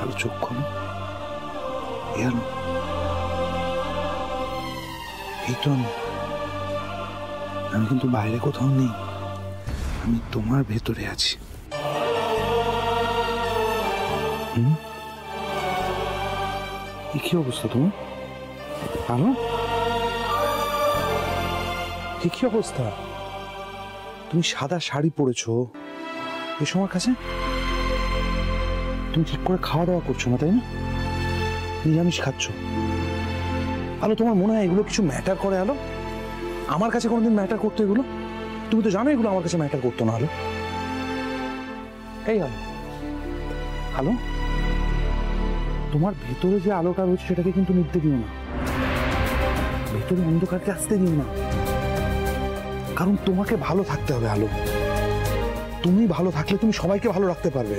আলো চোখ খোলো। আলো, এই তো আমি কিন্তু বাইরে কোথাও নেই, আমি তোমার ভেতরে আছি। কি অবস্থা তোমার? আলো, কি অবস্থা? তুমি সাদা শাড়ি পরেছো এই সময় কাছে, তুমি ঠিক করে খাওয়া দাওয়া করছো না, তাই না? নিরামিষ খাচ্ছ। আলো, তোমার মনে হয় এগুলো কিছু ম্যাটার করে? আলো, আমার কাছে কোনোদিন ম্যাটার করতো এগুলো? তুমি তো জানো এগুলো আমার কাছে ম্যাটার করতো না। আলো, এই আলো, আলো, তোমার ভেতরে যে আলোটা রয়েছে সেটাকে কিন্তু নিভতে দিও না, ভেতরে অন্ধকারকে আসতে দিও না, কারণ তোমাকে ভালো থাকতে হবে। আলো, তুমি ভালো থাকলে তুমি সবাইকে ভালো রাখতে পারবে,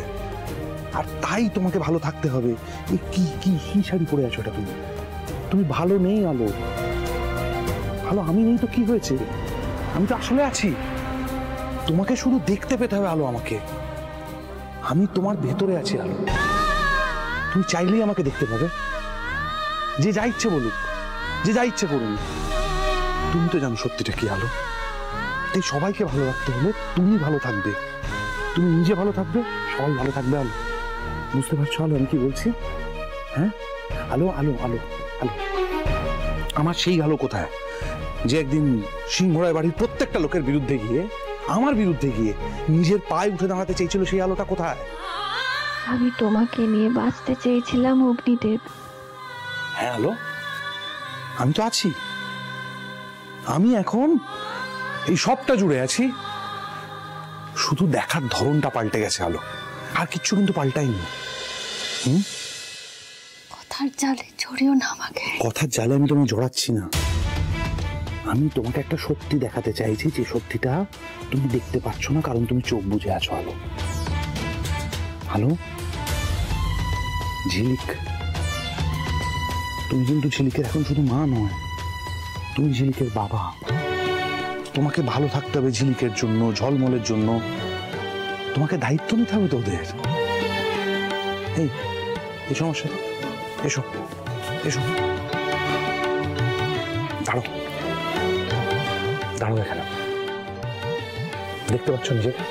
আর তাই তোমাকে ভালো থাকতে হবে। এই কি কি কি শাড়ি পরে আছো এটা? তুমি ভালো নেই। আলো, আলো, আমি নেই তো কি হয়েছে? আমি তো আসলে আছি। তোমাকে শুধু দেখতে পেতে হবে। আলো, আমাকে, আমি তোমার ভেতরে আছি। আলো, তুমি চাইলেই আমাকে দেখতে পাবে। যে যা ইচ্ছে বলুক, যে যা ইচ্ছে করুন, তুমি তো জানো সত্যিটা কি। আলো, তাই সবাইকে ভালো রাখতে হলে তুমি ভালো থাকবে, তুমি নিজে ভালো থাকবে, সবাই ভালো থাকবে। আলো, বুঝতে পারছো আলো আমি কি বলছি? হ্যাঁ, আলো, আলো, আলো, আলো, আমার সেই আলো কোথায় যে একদিন সিংহরায় বাড়ির প্রত্যেকটা লোকের বিরুদ্ধে গিয়ে, আমার বিরুদ্ধে গিয়ে নিজের পায়ে উঠে দাঁড়াতে চেয়েছিল? সেই আলোটা কোথায়? আমি তোমাকে নিয়ে বাঁচতে চেয়েছিলাম অগ্নিদেব। হ্যাঁ আলো, আমি তো আছি। আমি এখন এই সবটা জুড়ে আছি, শুধু দেখার ধরনটা পাল্টে গেছে। আলো, আর কিচ্ছু কিন্তু পাল্টাইনি। কথার জালে জড়িও না আমাকে। কথার জালে আমি তোমায় জড়াচ্ছি না, আমি তোমাকে একটা সত্যি দেখাতে চাইছি, যে সত্যিটা তুমি দেখতে পাচ্ছ না কারণ তুমি চোখ বুজে আছো। আলো, আলো, ঝিলিক, তুমি কিন্তু ঝিলিকের এখন শুধু মা নয়, তুমি ঝিলিকের বাবা। তোমাকে ভালো থাকতে হবে ঝিলিকের জন্য, ঝলমলের জন্য। তোমাকে দায়িত্ব নিতে হবে তো ওদের। এই এই সমস্যা, এসো, এসো, দাঁড়ো, দাঁড়ো এখানে। দেখতে পাচ্ছ নিজেকে?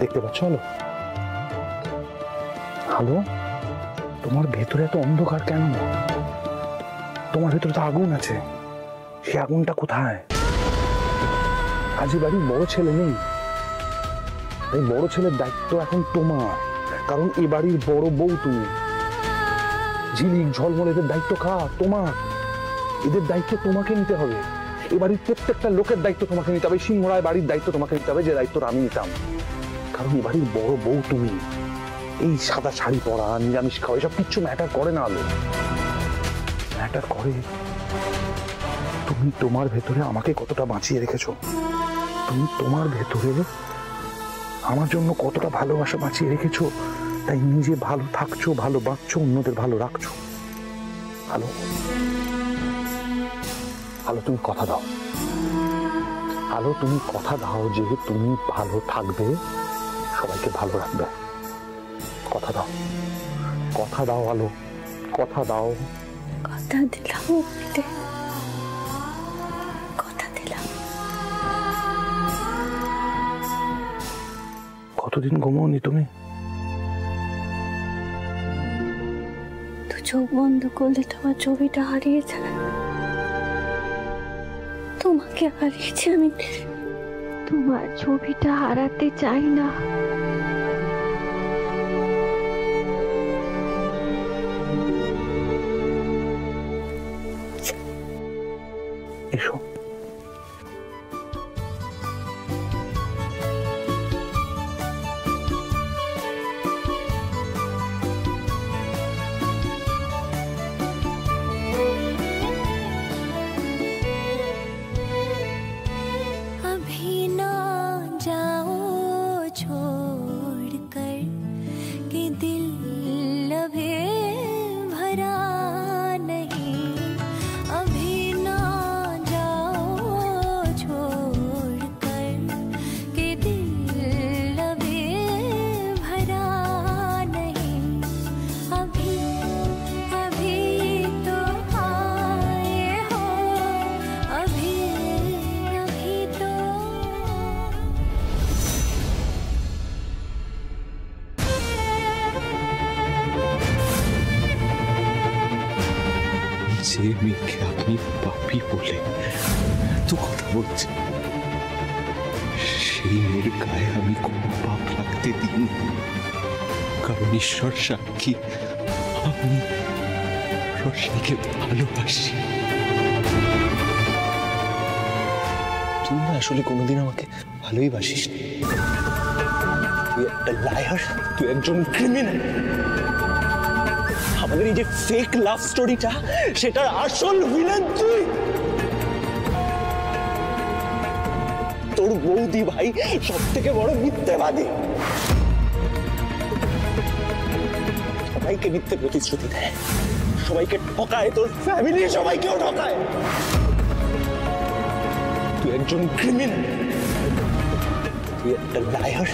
দেখতে পাচ্ছ? আলো, আলো, তোমার ভেতরে এত অন্ধকার কেন? তোমার ভেতরে তো আগুন আছে, সে আগুনটা কোথায়? আজ বাড়ির বড় ছেলে নেই, এই বড় ছেলের দায়িত্ব এখন তোমার, কারণ এ বাড়ির বড় বউ তুমি। ঝিলিক, ঝলমল, এদের দায়িত্ব কার? তোমার। এদের দায়িত্ব তোমাকে নিতে হবে, এ বাড়ির প্রত্যেকটা লোকের দায়িত্ব তোমাকে নিতে হবে। সিংহরায় বাড়ির দায়িত্ব তোমাকে নিতে হবে, যে দায়িত্বটা আমি নিতাম, কারণ এ বাড়ির বড় বউ তুমি। এই সাদা শাড়ি পরা, নিরামিষ খাওয়া, এসব কিচ্ছু ম্যাটার করে না। আলো, ম্যাটার করে তুমি তোমার ভেতরে আমাকে কতটা বাঁচিয়ে রেখেছো, তুমি তোমার ভেতরে আমার জন্য কতটা ভালোবাসা বাঁচিয়ে রেখেছো, তাই নিজে ভালো থাকছো, ভালো বাঁচছো, অন্যদের ভালো রাখছো। আলো, আলো, তুমি কথা দাও। আলো, তুমি কথা দাও যে তুমি ভালো থাকবে, সবাইকে ভালো রাখবে। কথা দাও, কথা দাও। আলো, কথা দাও। কথা দিলাম, কথা দিলাম। কতদিন ঘুমোনি তুমি? তো চোখ বন্ধ করলে তোমার ছবিটা হারিয়ে যায়, তোমাকে হারিয়েছি আমি, তোমার ছবিটা হারাতে চাই না। এসো, अभी ना जाओ छोड़ যে মেয়েকে আপনি পাপী বলে তো কথা বলছেন, সেই মেয়ের গায়ে আমি কোনো পাপ রাখতে দিই, কারণ ঈশ্বর সাক্ষী আমি রশ্মিকে ভালোবাসি। তুই না আসলে কোনোদিন আমাকে ভালোই বাসিস। তুই একটা লায়ার, তুই একজন ক্রিমিনাল। আমাদের এই যে ফেক লাভ স্টোরিটা, সেটার আসল ভিলেন তুই। তোর বৌদি ভাই সব থেকে বড় মিথ্যেবাদী, সবাইকে মিথ্যে প্রতিশ্রুতি দেয়, সবাইকে ঠকায়, তোর ফ্যামিলি সবাইকেও ঠকায়। তুই একজন ক্রিমিনাল, তুই একটা লায়ার।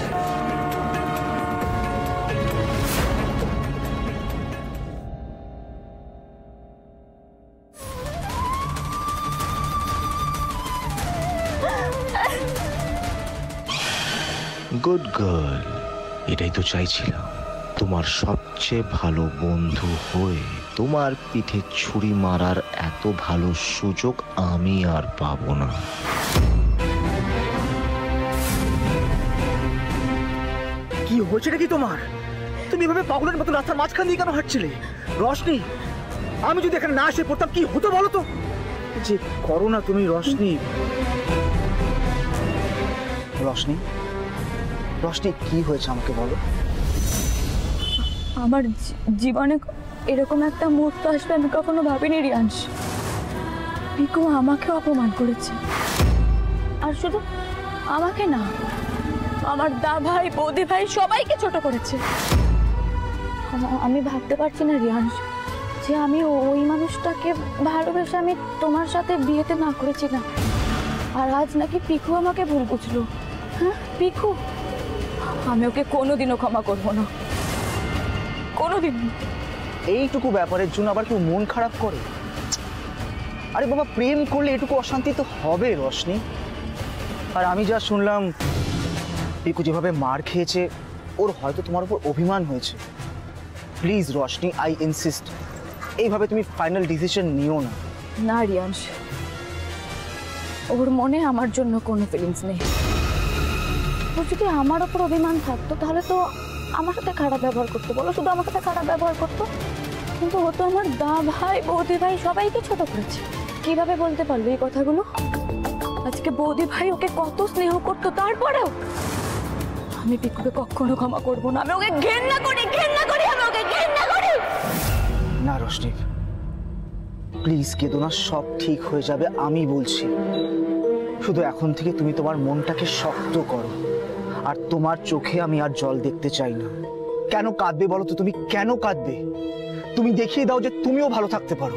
গুড গার্ল, এটাই তো চাইছিলাম। তোমার সবচেয়ে ভালো বন্ধু হয়ে তোমার পিঠে ছুরি মারার এত ভালো সুযোগ আমি আর পাবো না। কি হয়েছেটা কি তোমার? তুমি এভাবে পাগলের মতো রাস্তার মাঝখান দিয়ে কেন হাঁটছিলে? রশনি, আমি যদি এখানে না এসে পড়তাম কি হতো বলো তো? যে করো না তুমি রশনি। রশনি, রশনি কি হয়েছে আমাকে বলো। আমার জীবনে এরকম একটা মুহূর্ত আসবে আমি কখনো ভাবিনি রিয়াংশ। পিকু আমাকে অপমান করেছে, আর শুধু আমাকে না, আমার দা ভাই, বৌদি ভাই সবাইকে ছোট করেছে। আমি ভাবতে পারছি না রিয়াংশ যে আমি ওই মানুষটাকে ভালোবেসে আমি তোমার সাথে বিয়েতে না করেছি না, আর আজ নাকি পিকু আমাকে ভুল বুঝলো। হ্যাঁ পিকু, আমি ওকে কোনোদিনও ক্ষমা করবো না, কোনোদিন। এইটুকু ব্যাপারের জন্য আবার কেউ মন খারাপ করে? আরে বাবা, প্রেম করলে এটুকু অশান্তি তো হবে রশনি। আর আমি যা শুনলাম, পিকু যেভাবে মার খেয়েছে, ওর হয়তো তোমার উপর অভিমান হয়েছে। প্লিজ রশনি, আই ইনসিস্ট, এইভাবে তুমি ফাইনাল ডিসিশন নিও না। না রিয়াংশ, ওর মনে আমার জন্য কোনো ফিলিংস নেই। ও যদি আমার ওপর অভিমান থাকতো তাহলে তো আমার সাথে খারাপ ব্যবহার করতো, বলো, শুধু আমার সাথে খারাপ ব্যবহার করতো। কিন্তু ও তো আমার দা ভাই, বৌদি ভাই সবাইকে ছোট করেছে। কিভাবে বলতে পারলো এই কথাগুলো? আজকে বৌদি ভাই ওকে কত স্নেহ করতো, তারপরেও আমি পিকুকে কখনো ক্ষমা করবো না। আমি ওকে ঘেন্না করি, ঘেন্না করি, আমি ওকে ঘেন্না করি। না রশনি, প্লিজ কেঁদো না, সব ঠিক হয়ে যাবে, আমি বলছি। শুধু এখন থেকে তুমি তোমার মনটাকে শক্ত করো, আর তোমার চোখে আমি আর জল দেখতে চাই না। কেন কাঁদবে বলো তো? তুমি কেন কাঁদবে? তুমি দেখিয়ে দাও যে তুমিও ভালো থাকতে পারো।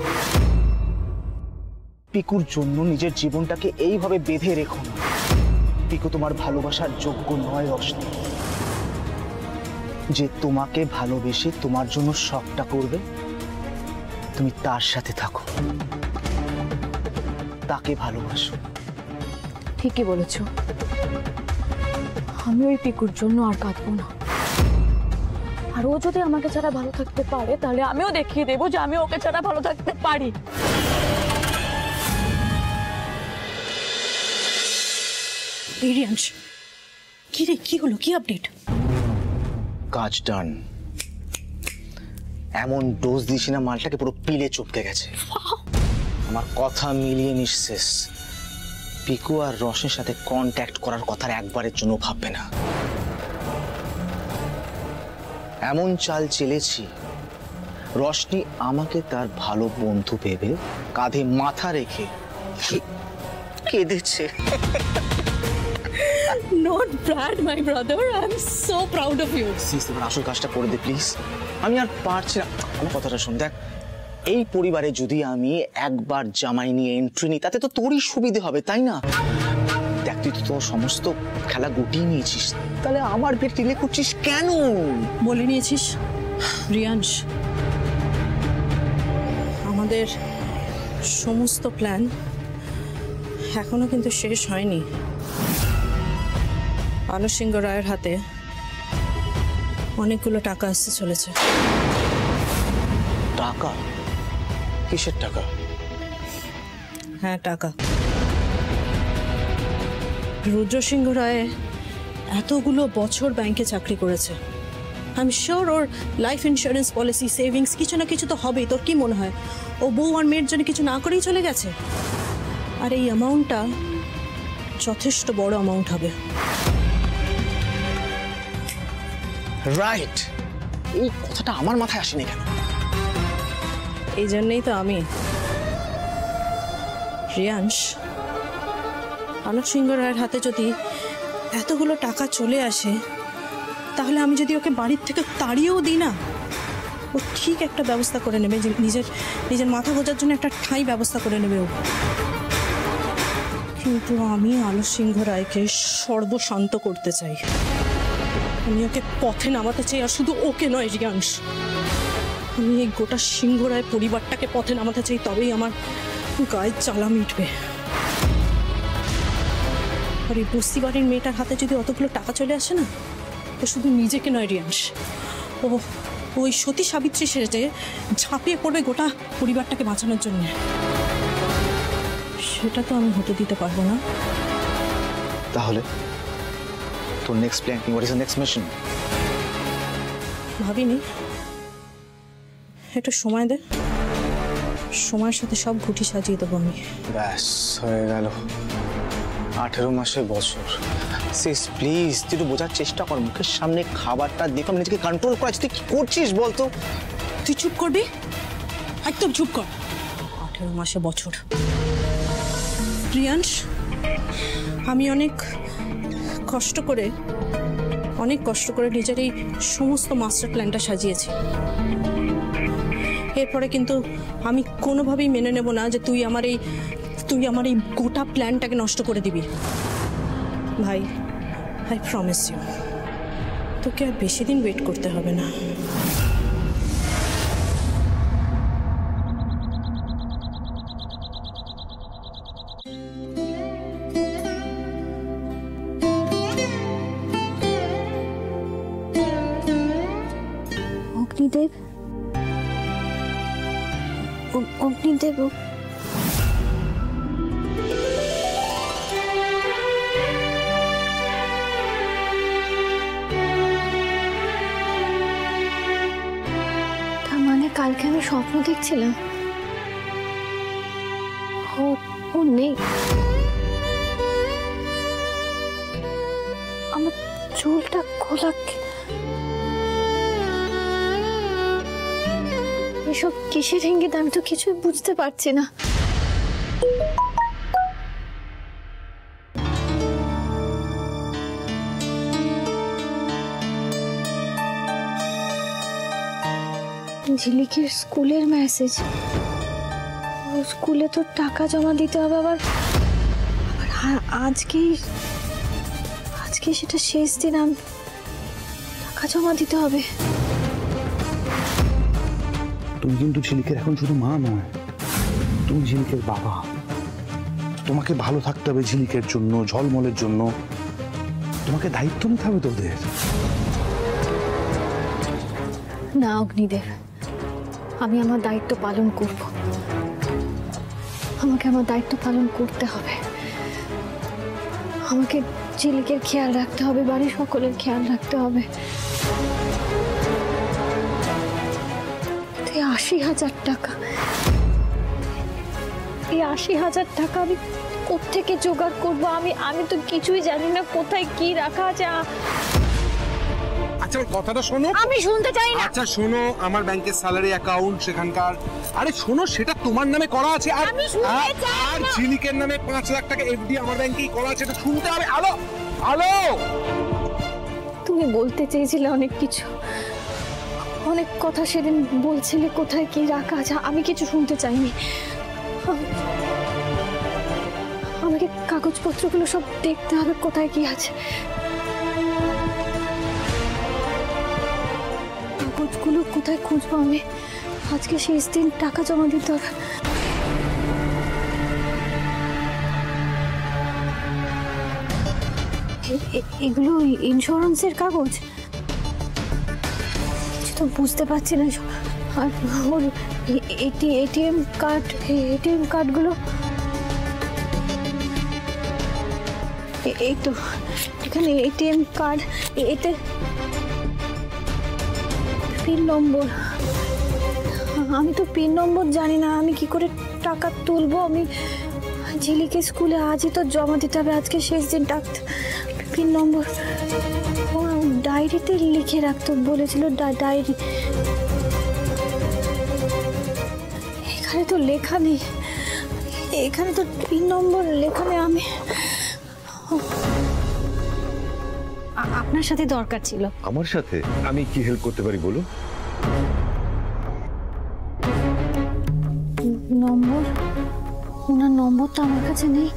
পিকুর জন্য নিজের জীবনটাকে এইভাবে বেঁধে রেখো না। পিকু তোমার ভালোবাসার যোগ্য নয় রশনি। যে তোমাকে ভালোবেসে তোমার জন্য সবটা করবে, তুমি তার সাথে থাকো, তাকে ভালোবাসো। ঠিকই বলেছো, আমি ওই পিকুর জন্য আর কাঁদবো না। আর ও যদি আমাকে ছাড়া ভালো থাকতে পারে, তাহলে আমিও দেখিয়ে দেবো যে আমি ওকে ছাড়া ভালো থাকতে পারি। রিয়াংশ, কি রে, কি হলো, কি আপডেট? কাজ ডান। এমন ডোজ দিয়েছি না, মালটাকে পুরো পিলে চুপকে গেছে। আমার কথা মিলিয়ে নিঃশেষ। পিকু আর রশনির সাথে কন্ট্যাক্ট করার কথা একবারের জন্য ভাববে না। এমন চাল চেলেছি, রশনি আমাকে তার ভালো বন্ধু ভেবে কাঁধে মাথা রেখে কেঁদেছে। Not bad, my brother. I'm so proud of you. আসল কাজটা করে দে প্লিজ, আমি আর পারছি না। আমার কথাটা শোন, দেখ, এই পরিবারে যদি আমি একবার জামাই নিয়ে এন্ট্রি নিই, তাতে তো তোরই সুবিধে হবে, তাই না? দেখ, তুই তো তোর সমস্ত খেলা গুটিয়ে নিয়েছিস, তাহলে আমার বিয়ে ডিলে করছিস কেন? বলে নিয়েছিস রিয়াংশ, আমাদের সমস্ত প্ল্যান এখনো কিন্তু শেষ হয়নি। আনু সিংহ রায়ের হাতে অনেকগুলো টাকা আসতে চলেছে। টাকা? কিসের টাকা? হ্যাঁ, টাকা। রুদ্র সিংহ রায় এতগুলো বছর ব্যাংকে চাকরি করেছে। I am sure or life insurance policy, savings কিছু না কিছু তো হবেই। তোর কি মনে হয় ও বউ আর মেয়ের জন্য কিছু না করেই চলে গেছে? আর এই অ্যামাউন্টটা যথেষ্ট বড় অ্যামাউন্ট হবে। রাইট, এই কথাটা আমার মাথায় আসেনি কেন? এই জন্যই তো আমি রিয়াংশ, আলোক সিংহ রায়ের হাতে যদি এতগুলো টাকা চলে আসে, তাহলে আমি যদি ওকে বাড়ির থেকে তাড়িয়েও দিই না, ও ঠিক একটা ব্যবস্থা করে নেবে, যে নিজের মাথা গোজার জন্য একটা ঠাঁই ব্যবস্থা করে নেবে ও। কিন্তু আমি আলোক সিংহ রায়কে সর্বশান্ত করতে চাই। আমি ওকে পথে নামাতে চাই, আর শুধু ওকে নয় রিয়াংশ, আমি এই গোটা সিংহ রায় পরিবারটাকে পথে নামাতে চাই। তবেই আমার গায়ে জ্বালা মিটবে। আর এই বস্তি বাড়ির মেয়েটার হাতে যদি অতগুলো টাকা চলে আসে না, তো শুধু নিজেকে নয় রিয়াংশ, ওই সতী সাবিত্রী সেজে ঝাঁপিয়ে পড়বে গোটা পরিবারটাকে বাঁচানোর জন্য। সেটা তো আমি হতে দিতে পারবো না। তাহলে তোর নেক্সট প্ল্যান কি? What is the next mission? ভাবিনি, একটু সময় দে, সময়ের সাথে সব ঘুটি সাজিয়ে দেবো আমি। ব্যাস হয়ে গেল 18 মাসে বছর। সিস প্লিজ, তুই একটু বোঝার চেষ্টা কর। মুখের সামনে খাবারটা দেখো, আমি নিজেকে কন্ট্রোল করা। তুই কি করছিস বলতো? তুই চুপ করবি, একদম চুপ কর। 18 মাসে বছর। প্রিয়াংশ, আমি অনেক কষ্ট করে নিজের এই সমস্ত মাস্টার প্ল্যানটা সাজিয়েছি। এরপরে কিন্তু আমি কোনোভাবেই মেনে নেব না যে তুই আমার এই গোটা প্ল্যানটাকে নষ্ট করে দিবি। ভাই, আই প্রমিস ইউ, তোকে আর বেশি দিন ওয়েট করতে হবে না। অগ্নিদেব, অগ্নিদেব, তার মানে কালকে আমি স্বপ্ন দেখছিলাম? ও নেই। আমার চুলটা খোলা, এসব কিসের ইঙ্গিত? আমি তো কিছুই বুঝতে পারছি না। ঝিলিকের স্কুলের মেসেজ। স্কুলে তো টাকা জমা দিতে হবে, আবার আজকে সেটা শেষ দিন, টাকা জমা দিতে হবে। তুমি কিন্তু ঝিলিকের এখন শুধু মা নয়, তুমি ঝিলিকের বাবা। তোমাকে ভালো থাকতে হবে ঝিলিকের জন্য, ঝলমলের জন্য। তোমাকে দায়িত্ব নিতে হবে তোদের। না অগ্নিদেব, আমি আমার দায়িত্ব পালন করব। আমাকে আমার দায়িত্ব পালন করতে হবে। আমাকে ঝিলিকের খেয়াল রাখতে হবে, বাড়ির সকলের খেয়াল রাখতে হবে। 80,000 টাকা, এই 80,000 টাকা আমি কোত্থেকে জোগাড় করবো? আমি তো কিছুই জানি না কোথায় কি রাখা আছে। আচ্ছা কথাটা শোনো। আমি শুনতে চাই না। আচ্ছা শোনো, আমার ব্যাংকের স্যালারি অ্যাকাউন্ট সেখানকার, আরে শোনো, সেটা তোমার নামে করা আছে। আর ঝিলিকের নামে 5 লাখ টাকা এফডি আমার ব্যাংকেই করা আছে, এটা শুনতে হবে। আলো আলো, তুমি বলতে চেয়েছিলে অনেক কিছু, অনেক কথা সেদিন বলছিলে কোথায় কি রাখা আছে। আমি কিছু শুনতে চাইনি। আমাকে কাগজপত্রগুলো সব দেখতে হবে, কোথায় কি আছে। কাগজগুলো কোথায় খুঁজবো আমি? আজকে শেষ দিন, টাকা জমা দিতে হবে। এগুলো ইন্স্যুরেন্সের কাগজ? কিছু তো বুঝতে পারছি না। আর ওর এটিএম কার্ডগুলো এই তো এখানে এটিএম কার্ড, এতে পিন নম্বর। আমি তো পিন নম্বর জানি না, আমি কি করে টাকা তুলবো? আমি ঝিলিকে স্কুলে আজই তো জমা দিতে হবে, আজকে শেষ দিন। পিন নম্বর ডায়েরিতে লিখে রাখতে বলেছিল, ডায়েরি। এখানে তো লেখা নেই, এখানে তো পিন নম্বর লেখা নেই। আমি আপনার সাথে দরকার ছিল। আমার সাথে? আমি কি হেল্প করতে পারি বলুন। নম্বর, ওনার নম্বর তো আমার কাছে নেই।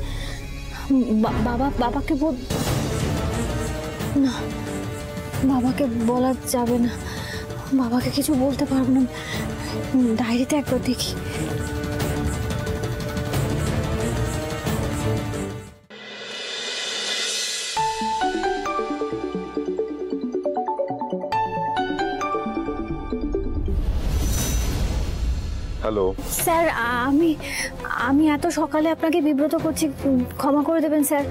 বাবাকে না, বাবাকে বলা যাবে না, বাবাকে কিছু বলতে পারবো না। ডায়েরিতে একবার দেখি। হ্যালো স্যার, আমি এত সকালে আপনাকে বিব্রত করছি, ক্ষমা করে দেবেন স্যার।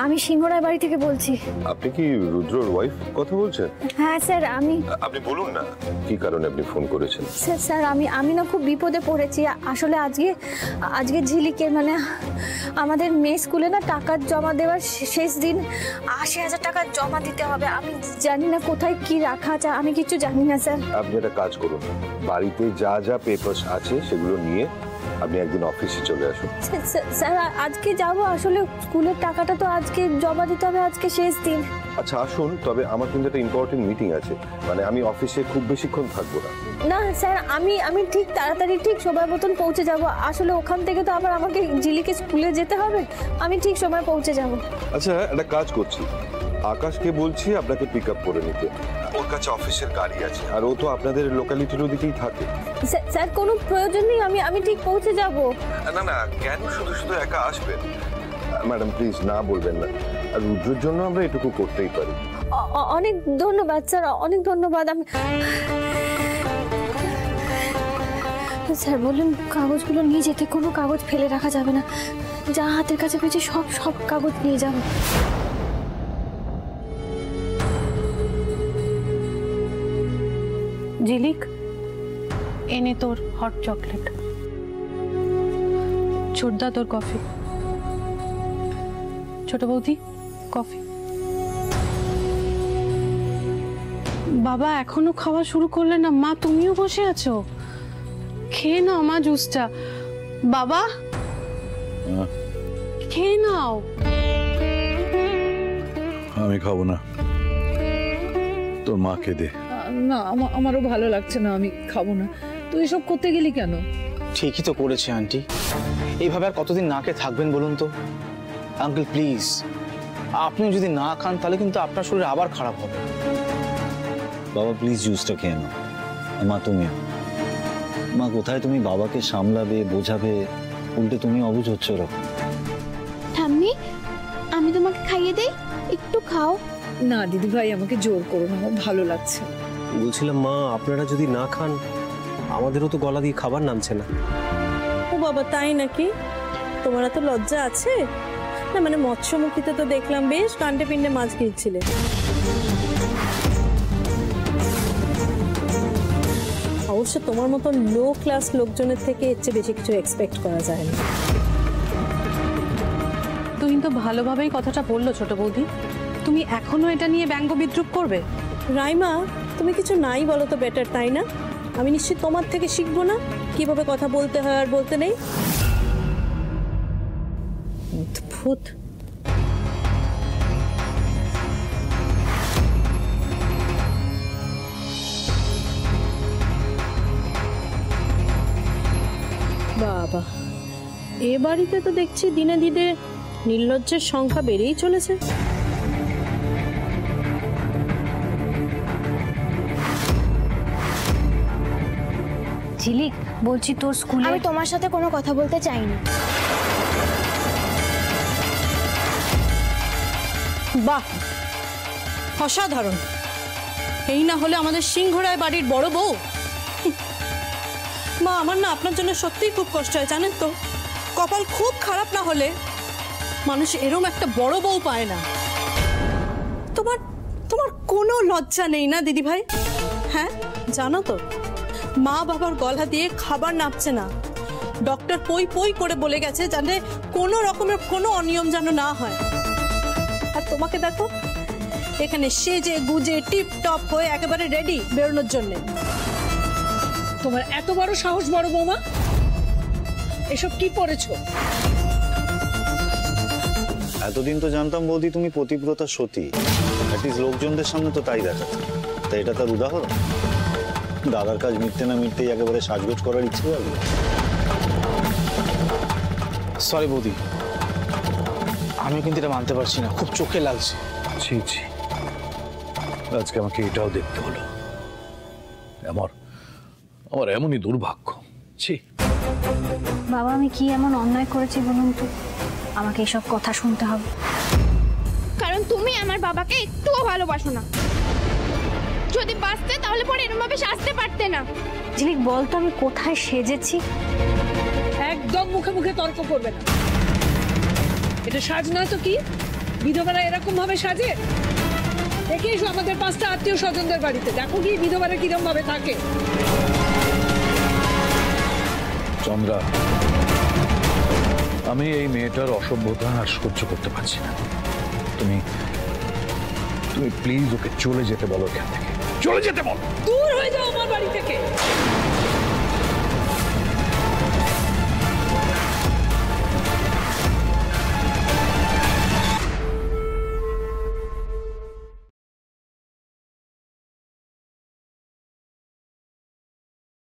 আমি সিংহরায় বাড়ি থেকে বলছি। আপনি কি রুদ্রর ওয়াইফ কথা বলছেন? হ্যাঁ স্যার, আপনি বলুন না কি কারণে আপনি ফোন করেছেন। স্যার আমি না খুব বিপদে পড়েছি আসলে। আজকে ঝিলিকের মানে আমাদের মেয়ে স্কুলে না টাকা জমা দেওয়ার শেষ দিন। 80,000 টাকা জমা দিতে হবে। আমি জানি না কোথায় কি রাখা আছে, আমি কিছু জানি না স্যার। আপনি একটা কাজ করুন, বাড়িতে যা যা পেপারস আছে সেগুলো নিয়ে আপনি একদিন অফিসে চলে আসুন। স্যার আজকে যাব, আসলে স্কুলের টাকাটা তো আজকে জমা দিতে হবে, আজকে শেষ দিন। আচ্ছা আসুন, তবে আমার কিন্তু একটা ইম্পর্টেন্ট মিটিং আছে, মানে আমি অফিসে খুব বেশিক্ষণ থাকবো না। না স্যার, আমি ঠিক তাড়াতাড়ি ঠিক সময় মতন পৌঁছে যাব। আসলে ওখান থেকে তো আবার আমাকে ঝিলিকে স্কুলে যেতে হবে, আমি ঠিক সময় পৌঁছে যাব। আচ্ছা একটা কাজ করছি, আকাশকে বলছি আপনাকে পিক আপ করে নিতে। ওর কাছে অফিসের গাড়ি আছে, আর ও তো আপনাদের লোকালিটির ওদিকেই থাকে। স্যার কোনো প্রয়োজন নেই, আমি ঠিক পৌঁছে যাব। না না, কেন শুধু শুধু একা আসবেন? ম্যাডাম প্লিজ না বলবেন না, আর রুদ্রের জন্য আমরা এটুকু করতেই পারি। অনেক ধন্যবাদ স্যার, অনেক ধন্যবাদ। আমি স্যার বললেন কাগজগুলো নিয়ে যেতে, কোনো কাগজ ফেলে রাখা যাবে না, যা হাতের কাছে পেয়েছি সব কাগজ নিয়ে যাবো। ঝিলিক, এনে তোর হট চকলেট। ছোটদা তোর কফি। ছোট বৌদি কফি। বাবা এখনো খাওয়া শুরু করলে না? মা তুমিও বসে আছো, খেয়ে নাও মা জুসটা। বাবা খেয়ে নাও। আমি খাবো না, তোর মাকে দে। না আমারও ভালো লাগছে না, আমি খাবো না। তুই এসব করতে গেলি কেন? ঠিকই তো করেছে আন্টি, এইভাবে আর কতদিন না খেয়ে থাকবেন বলুন তো? আঙ্কেল প্লিজ, আপনিও যদি না খান তাহলে কিন্তু আপনার শরীর আবার খারাপ হবে। বাবা প্লিজ জুসটা খেয়ে নাও। মা তুমিও। মা কোথায় তুমি বাবাকে সামলাবে, বোঝাবে, উল্টে তুমি অবুঝ হচ্ছ এরকম। ঠাম্মি, আমি তোমাকে খাইয়ে দেই, একটু খাও। না দিদি ভাই, আমাকে জোর করো না, আমার ভালো লাগছে। বলছিলাম মা, আপনারা যদি না খান আমাদেরও তো গলা দিয়ে খাবার নামছে না। ও বাবা তাই নাকি? তোমার তো লজ্জা আছে না? মানে মৎস্যমুখীতে তো দেখলাম বেশ কাণ্ডে পিণ্ডে মাছ খেয়েছিলে। অবশ্য তোমার মতো লো ক্লাস লোকজনের থেকে এর চেয়ে বেশি কিছু এক্সপেক্ট করা যায় না। তুই তো ভালোভাবেই কথাটা বললো ছোট বৌদি, তুমি এখনো এটা নিয়ে ব্যঙ্গ বিদ্রুপ করবে? রাইমা, তুমি কিছু নাই বলো তো বেটার, তাই না? আমি নিশ্চয়ই তোমার থেকে শিখবো না কিভাবে কথা বলতে হয় আর বলতে নেই। অদ্ভুত। বাবা, এ বাড়িতে তো দেখছি দিনে দিনে নির্লজ্জের সংখ্যা বেড়েই চলেছে। ঝিলিক, বলছি তোর স্কুলে। আমি তোমার সাথে কোনো কথা বলতে চাই না। বাহ, অসাধারণ। এই না হলে আমাদের সিংহরায় বাড়ির বড় বউ। মা, আমার না আপনার জন্য সত্যিই খুব কষ্ট হয় জানেন তো। কপাল খুব খারাপ না হলে মানুষ এরম একটা বড় বউ পায় না। তোমার তোমার কোনো লজ্জা নেই না দিদি ভাই? হ্যাঁ জানো তো, মা বাবার গলা দিয়ে খাবার নাপছে না। ডক্টর পই পই করে বলে গেছে যাতে কোনো রকমের কোনো অনিয়ম যেন না হয়। আর তোমাকে দেখো এখানে সেজে গুজে টিপ টপ হয়ে একেবারে রেডি বেরোনোর জন্য। তোমার এত বড় সাহস বড় বৌমা, এসব কি পড়েছো? এতদিন তো জানতাম বৌদি তুমি পতিব্রতা সতী, অ্যাটলিস্ট লোকজনদের সামনে তো তাই দেখাচ্ছে। তাই এটা তার উদাহরণ। দাদার কাজ মিটতে না মিটতেই একেবারে সাজগোজ করার ইচ্ছে যাবে। সরি বৌদি, আমিও কিন্তু এটা মানতে পারছি না, খুব চোখে লাগছে। ছি ছি, আজকে আমাকে এটাও দেখতে হলো। আমার আমার এমনই দুর্ভাগ্য। ছি। বাবা আমি কি এমন অন্যায় করেছি বলুন তো আমাকে এসব কথা শুনতে হবে? কারণ তুমি আমার বাবাকে একটুও ভালোবাসো না। যদি বাঁচতে তাহলে পরে এরকম ভাবে সাজতে পারতে না। ঝিলিক বলতো আমি কোথায় সেজেছি? একদম মুখে মুখে তর্ক করবে না। এটা সাজ নয় তো কি? বিধবারা এরকম ভাবে সাজে? দেখে এসো আমাদের 5টা আত্মীয় স্বজনদের বাড়িতে, দেখো কি বিধবারা কিরকম ভাবে থাকে। চন্দ্রা, আমি এই মেয়েটার অসভ্যতা আর সহ্য করতে পারছি না। তুমি তুমি প্লিজ ওকে চলে যেতে বলো এখান থেকে, চলে যেতে বলো। দূর হয়ে যাও আমার